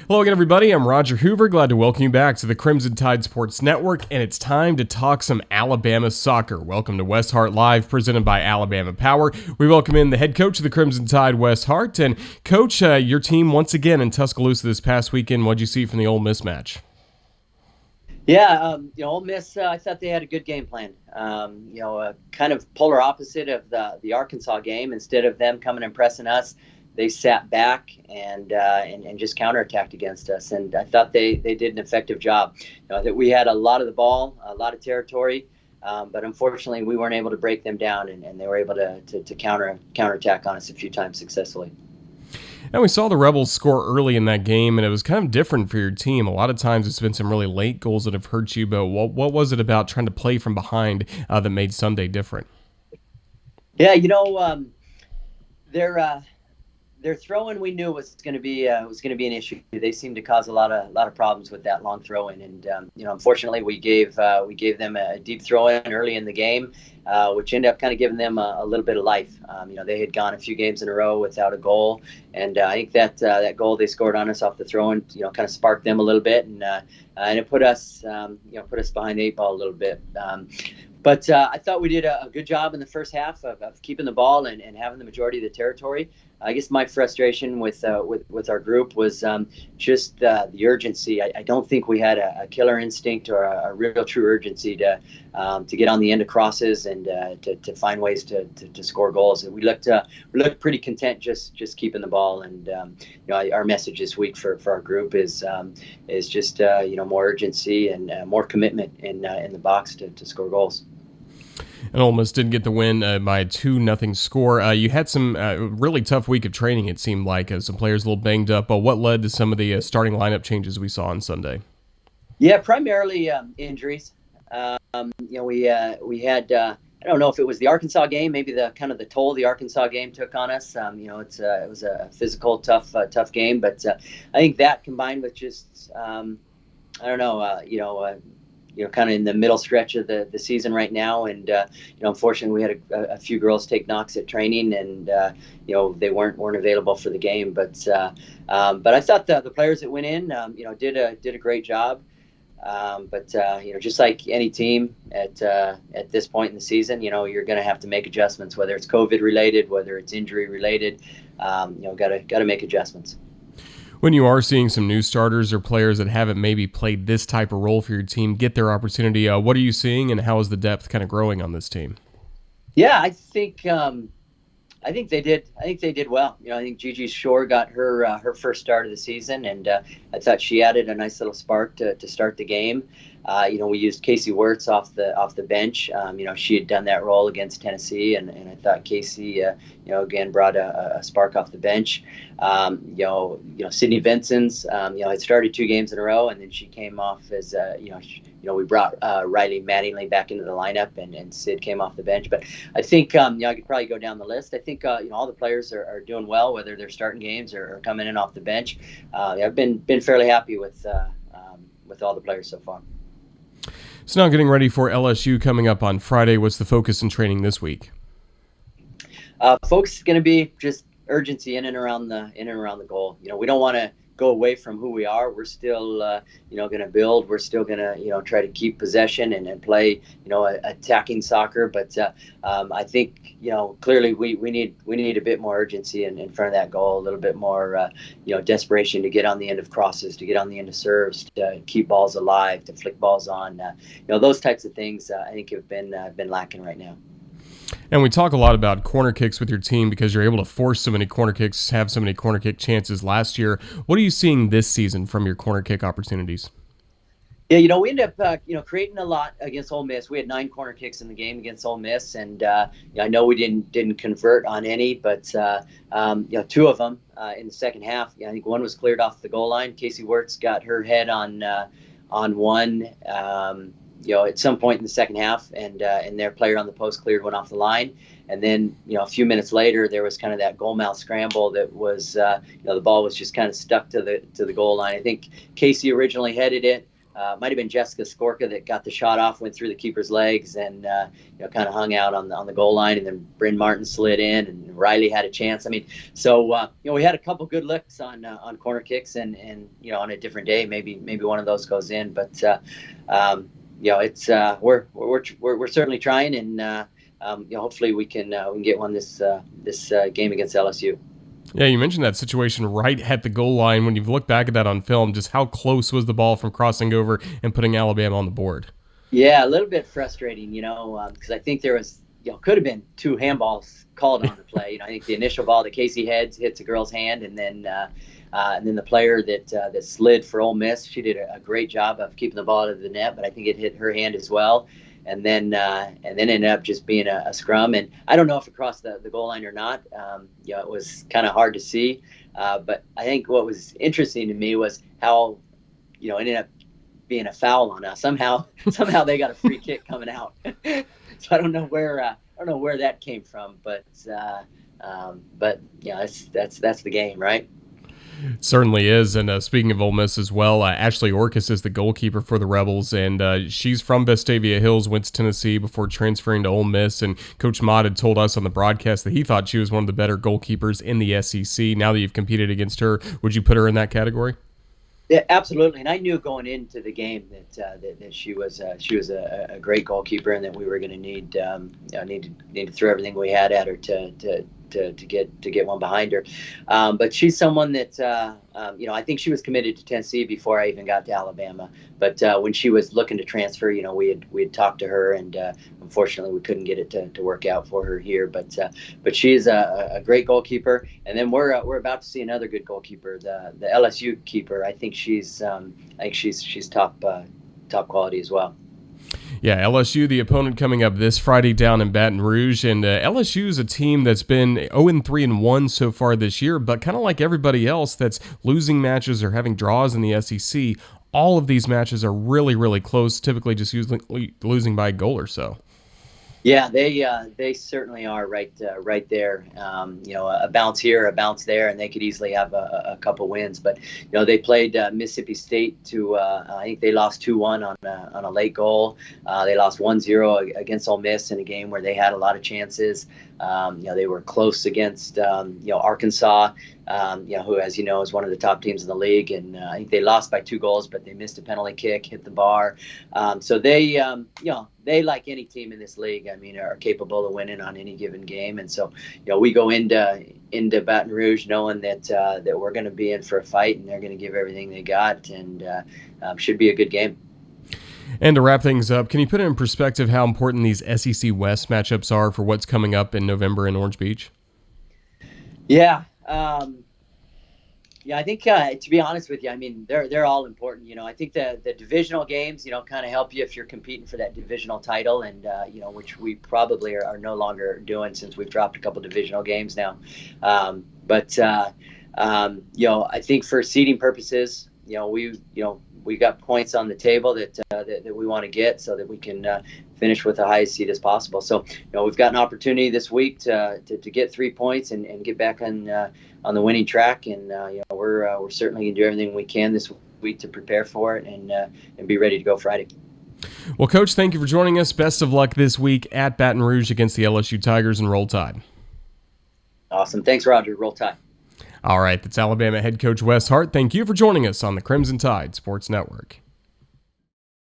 Hello again, everybody. I'm Roger Hoover. Glad to welcome you back to the Crimson Tide Sports Network, and it's time to talk some Alabama soccer. Welcome to Wes Hart Live, presented by Alabama Power. We welcome in the head coach of the Crimson Tide, Wes Hart. And, Coach, your team once again in Tuscaloosa this past weekend. What'd you see from the Ole Miss match? Yeah, Ole Miss, I thought they had a good game plan. Kind of polar opposite of the Arkansas game. Instead of them coming and pressing us, they sat back and just counterattacked against us. And I thought they did an effective job. That we had a lot of the ball, a lot of territory, but unfortunately we weren't able to break them down, and they were able to counterattack on us a few times successfully. And we saw the Rebels score early in that game, and it was kind of different for your team. A lot of times it's been some really late goals that have hurt you, but what was it about trying to play from behind that made Sunday different? Yeah, their throwing we knew was going to be an issue. They seemed to cause a lot of problems with that long throw-in, and unfortunately we gave them a deep throw-in early in the game, which ended up kind of giving them a little bit of life. They had gone a few games in a row without a goal, and I think that goal they scored on us off the throw-in, kind of sparked them a little bit, and it put us behind the eight ball a little bit. But I thought we did a good job in the first half of keeping the ball and having the majority of the territory. I guess my frustration with our group was just the urgency. I don't think we had a killer instinct or a real true urgency to get on the end of crosses and to find ways to score goals. We looked pretty content just keeping the ball. And our message this week for our group is just more urgency and more commitment in the box to score goals. And Ole Miss didn't get the win by a 2-0 score. You had some really tough week of training, it seemed like. Some players a little banged up. But what led to some of the starting lineup changes we saw on Sunday? Yeah, primarily injuries. We had I don't know if it was the Arkansas game, maybe the toll the Arkansas game took on us. It was a physical, tough game. But I think that combined with just kind of in the middle stretch of the season right now. And, unfortunately we had a few girls take knocks at training, and, they weren't available for the game. But I thought the players that went in, did a great job. But just like any team at this point in the season, you're going to have to make adjustments, whether it's COVID related, whether it's injury related. Got to make adjustments. When you are seeing some new starters or players that haven't maybe played this type of role for your team get their opportunity, what are you seeing, and how is the depth kind of growing on this team? Yeah, I think they did. I think they did well. I think Gigi Shore got her first start of the season, and I thought she added a nice little spark to start the game. We used Casey Wirtz off the bench. She had done that role against Tennessee, and I thought Casey, again brought a spark off the bench. Sydney Vincent's, had started 2 games in a row, and then she came off as, we brought Riley Mattingly back into the lineup, and Sid came off the bench. But I think, I could probably go down the list. I think, all the players are doing well, whether they're starting games or coming in off the bench. I've been fairly happy with all the players so far. So now getting ready for LSU coming up on Friday. What's the focus in training this week? Focus is going to be just urgency in and around the goal. We don't want to go away from who we are. We're still, going to build. We're still going to, try to keep possession and play, attacking soccer. But I think, clearly we need a bit more urgency in front of that goal, a little bit more, desperation to get on the end of crosses, to get on the end of serves, to keep balls alive, to flick balls on. Those types of things I think have been lacking right now. And we talk a lot about corner kicks with your team because you're able to force so many corner kicks, have so many corner kick chances last year. What are you seeing this season from your corner kick opportunities? Yeah, we ended up, creating a lot against Ole Miss. We had 9 corner kicks in the game against Ole Miss, and I know we didn't convert on any, but 2 of them in the second half. I think one was cleared off the goal line. Casey Wirtz got her head on one. At some point in the second half, and their player on the post cleared one off the line. And then, a few minutes later, there was kind of that goal mouth scramble that was, the ball was just kind of stuck to the goal line. I think Casey originally headed it. might have been Jessica Skorka that got the shot off, went through the keeper's legs, and kind of hung out on the goal line. And then Bryn Martin slid in, and Riley had a chance. I mean, so we had a couple good looks on corner kicks, and on a different day, maybe one of those goes in. But it's we're certainly trying, and hopefully we can get one this game against LSU. Yeah, you mentioned that situation right at the goal line. When you've looked back at that on film, just how close was the ball from crossing over and putting Alabama on the board? Yeah, a little bit frustrating, because I think there was, could have been two handballs called on the play. I think the initial ball that Casey Heads hits a girl's hand, and then the player that slid for Ole Miss, she did a great job of keeping the ball out of the net, but I think it hit her hand as well. And then ended up just being a scrum. And I don't know if it crossed the goal line or not. It was kind of hard to see. But I think what was interesting to me was how, it ended up being a foul on us. Somehow they got a free kick coming out. So I don't know where that came from. But that's the game, right? Certainly is. And speaking of Ole Miss as well, Ashley Orcus is the goalkeeper for the Rebels, and she's from Vestavia Hills, went to Tennessee before transferring to Ole Miss. And Coach Mott had told us on the broadcast that he thought she was one of the better goalkeepers in the SEC. Now that you've competed against her, would you put her in that category? Yeah, absolutely. And I knew going into the game that she was a great goalkeeper, and that we were going to need to throw everything we had at her to get one behind her. But she's someone that I think she was committed to Tennessee before I even got to Alabama. But when she was looking to transfer, we had talked to her, and unfortunately we couldn't get it to work out for her here. But she is a great goalkeeper. And then we're about to see another good goalkeeper, the LSU keeper. I think she's top quality as well. Yeah, LSU, the opponent coming up this Friday down in Baton Rouge. And LSU is a team that's been 0-3-1 so far this year, but kind of like everybody else that's losing matches or having draws in the SEC, all of these matches are really, really close, typically just losing by a goal or so. Yeah, they certainly are right there. A bounce here, a bounce there, and they could easily have a couple wins. But they played Mississippi State to I think they lost 2-1 on a late goal. They lost 1-0 against Ole Miss in a game where they had a lot of chances. They were close against Arkansas, who, as you know, is one of the top teams in the league, and I think they lost by 2 goals, but they missed a penalty kick, hit the bar. So they, like any team in this league, are capable of winning on any given game. And so, we go into Baton Rouge knowing that we're going to be in for a fight, and they're going to give everything they got, and should be a good game. And to wrap things up, can you put it in perspective how important these SEC West matchups are for what's coming up in November in Orange Beach? Yeah. I think, to be honest with you, they're all important. I think the divisional games, kind of help you if you're competing for that divisional title, and, which we probably are no longer doing since we've dropped a couple divisional games now. But I think for seeding purposes, we got points on the table that we want to get so that we can finish with the highest seed as possible. So, we've got an opportunity this week to get 3 points and get back on the winning track. And, we're certainly going to do everything we can this week to prepare for it and be ready to go Friday. Well, Coach, thank you for joining us. Best of luck this week at Baton Rouge against the LSU Tigers, and Roll Tide. Awesome. Thanks, Roger. Roll Tide. All right, that's Alabama head coach Wes Hart. Thank you for joining us on the Crimson Tide Sports Network.